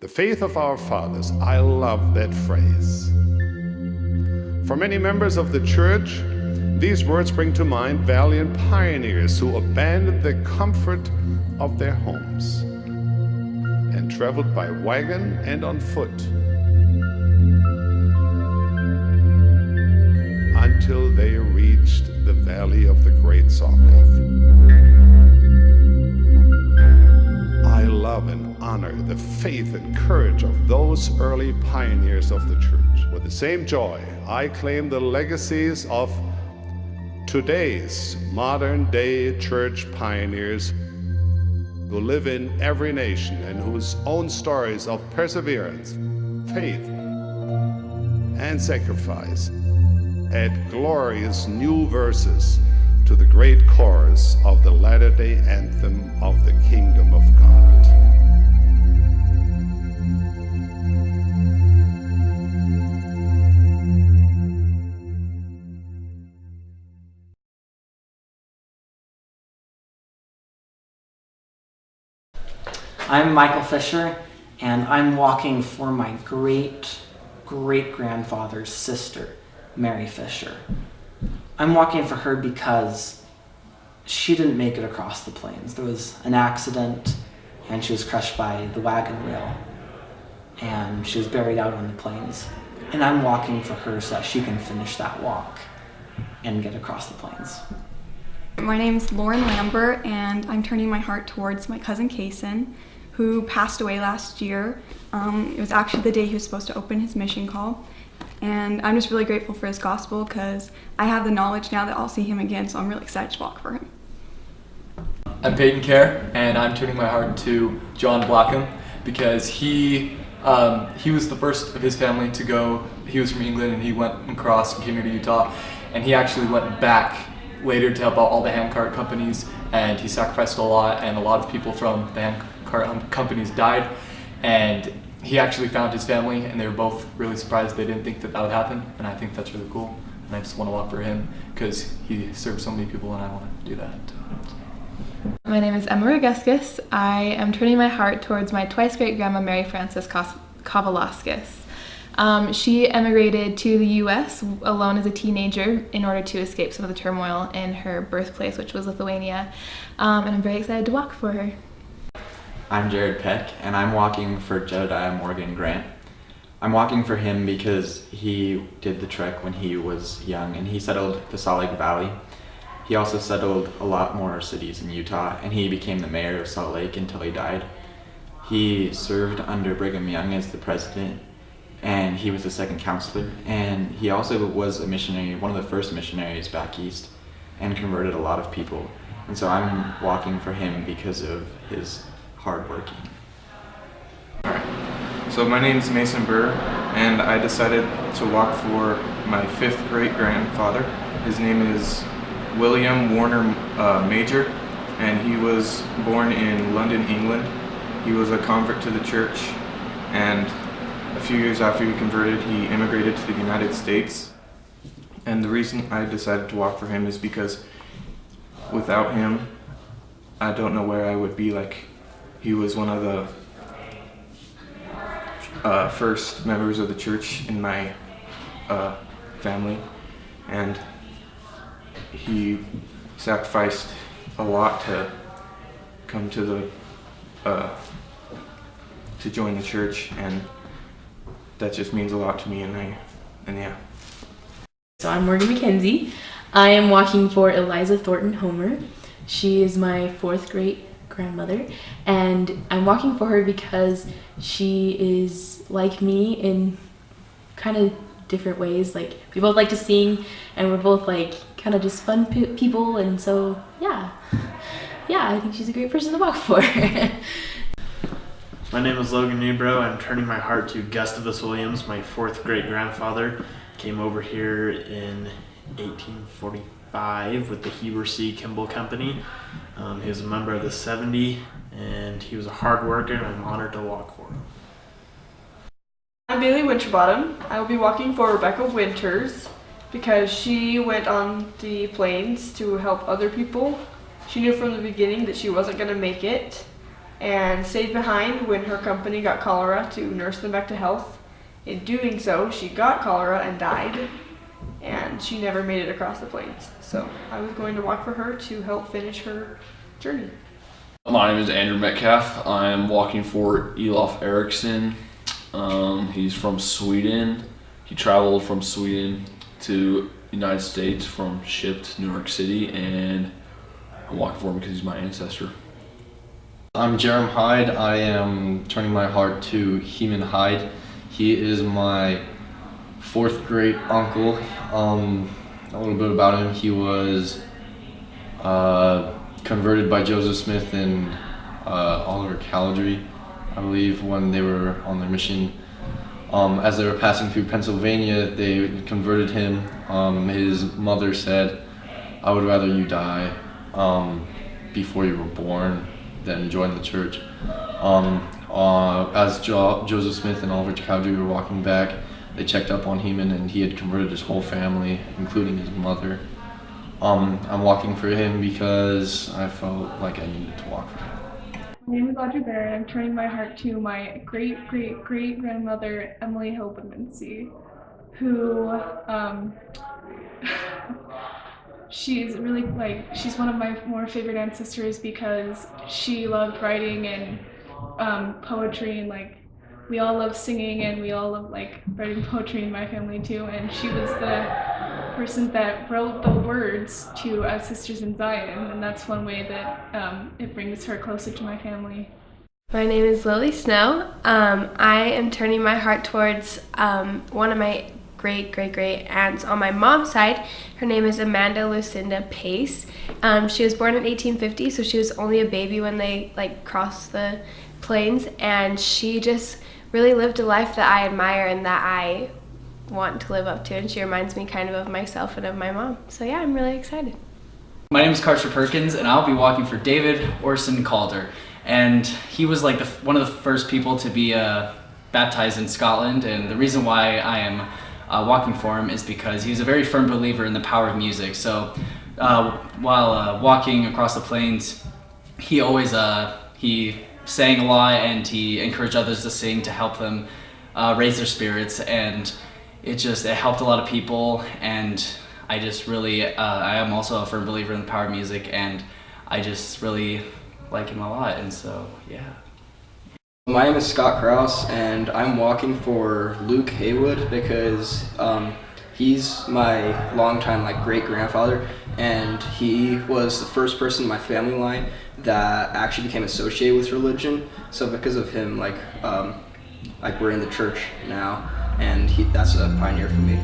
The faith of our fathers, I love that phrase. For many members of the church, these words bring to mind valiant pioneers who abandoned the comfort of their homes and traveled by wagon and on foot until they reached the valley of the Great Salt Lake. I love and honor the faith and courage of those early pioneers of the church. With the same joy, I claim the legacies of today's modern-day church pioneers who live in every nation and whose own stories of perseverance, faith, and sacrifice add glorious new verses to the great chorus of the latter-day anthem of the Kingdom of God. I'm Michael Fisher, and I'm walking for my great-great-grandfather's sister, Mary Fisher. I'm walking for her because she didn't make it across the plains. There was an accident, and she was crushed by the wagon wheel, and she was buried out on the plains. And I'm walking for her so that she can finish that walk and get across the plains. My name's Lauren Lambert, and I'm turning my heart towards my cousin Kason, who passed away last year. It was actually the day he was supposed to open his mission call. And I'm just really grateful for his gospel because I have the knowledge now that I'll see him again, so I'm really excited to walk for him. I'm Peyton Kerr, and I'm turning my heart to John Blackham because he was the first of his family to go. He was from England, and he went across and came here to Utah, and he actually went back later to help out all the handcart companies, and he sacrificed a lot, and a lot of people from the handcart companies died, and he actually found his family, and they were both really surprised. They didn't think that would happen, and I think that's really cool, and I just want to walk for him because he served so many people, and I want to do that. My name is Emma Rogescus. I am turning my heart towards my twice great grandma Mary Frances Kavalauskas. She emigrated to the US alone as a teenager in order to escape some of the turmoil in her birthplace, which was Lithuania, and I'm very excited to walk for her. I'm Jared Peck, and I'm walking for Jedediah Morgan Grant. I'm walking for him because he did the trek when he was young, and he settled the Salt Lake Valley. He also settled a lot more cities in Utah, and he became the mayor of Salt Lake until he died. He served under Brigham Young as the president, and he was the second counselor, and he also was a missionary, one of the first missionaries back east, and converted a lot of people. And so I'm walking for him because of his hard working. So my name is Mason Burr, and I decided to walk for my fifth great-grandfather. His name is William Warner Major, and he was born in London, England. He was a convert to the church, and a few years after he converted, he immigrated to the United States. And the reason I decided to walk for him is because without him, I don't know where I would be. Like, he was one of the first members of the church in my family, and he sacrificed a lot to come to to join the church, and that just means a lot to me. And yeah. So I'm Morgan McKenzie. I am walking for Eliza Thornton Homer. She is my fourth great grandmother, and I'm walking for her because she is like me in kind of different ways. Like, we both like to sing, and we're both like kind of just fun people, and so yeah, I think she's a great person to walk for. My name is Logan Newbrow. I'm turning my heart to Gustavus Williams, my fourth great grandfather. Came over here in 1845 with the Heber C. Kimball Company. He was a member of the 70, and he was a hard worker, and I'm honored to walk for him. I'm Bailey Winterbottom. I will be walking for Rebecca Winters because she went on the plains to help other people. She knew from the beginning that she wasn't going to make it, and stayed behind when her company got cholera to nurse them back to health. In doing so, she got cholera and died, and she never made it across the plains. So I was going to walk for her to help finish her journey. My name is Andrew Metcalf. I'm walking for Elof Eriksson. He's from Sweden. He traveled from Sweden to the United States from ship to New York City, and I'm walking for him because he's my ancestor. I'm Jerem Hyde. I am turning my heart to Heman Hyde. He is my fourth great uncle. A little bit about him. He was converted by Joseph Smith and Oliver Cowdery, I believe, when they were on their mission. As they were passing through Pennsylvania, they converted him. His mother said, "I would rather you die before you were born than join the church." As Joseph Smith and Oliver Cowdery were walking back, they checked up on Heman, and he had converted his whole family, including his mother. I'm walking for him because I felt like I needed to walk for him. My name is Audrey Barrett. I'm turning my heart to my great-great-great-grandmother, Emily Hilbemincy, who, she's really, she's one of my more favorite ancestors because she loved writing and poetry, and we all love singing, and we all love writing poetry in my family too, and she was the person that wrote the words to As Sisters in Zion, and that's one way that it brings her closer to my family. My name is Lily Snow. I am turning my heart towards one of my great aunts on my mom's side. Her name is Amanda Lucinda Pace. She was born in 1850, so she was only a baby when they crossed the plains, and she just really lived a life that I admire and that I want to live up to, and she reminds me kind of myself and of my mom. So yeah, I'm really excited. My name is Carter Perkins, and I'll be walking for David Orson Calder. And he was one of the first people to be baptized in Scotland, and the reason why I am walking for him is because he was a very firm believer in the power of music. So while walking across the plains, he always he sang a lot, and he encouraged others to sing to help them raise their spirits, and it helped a lot of people. And I just really I am also a firm believer in the power of music, and I just really like him a lot, and so yeah. My name is Scott Krause, and I'm walking for Luke Haywood because he's my longtime great-grandfather, and he was the first person in my family line that actually became associated with religion. So because of him, we're in the church now, and that's a pioneer for me.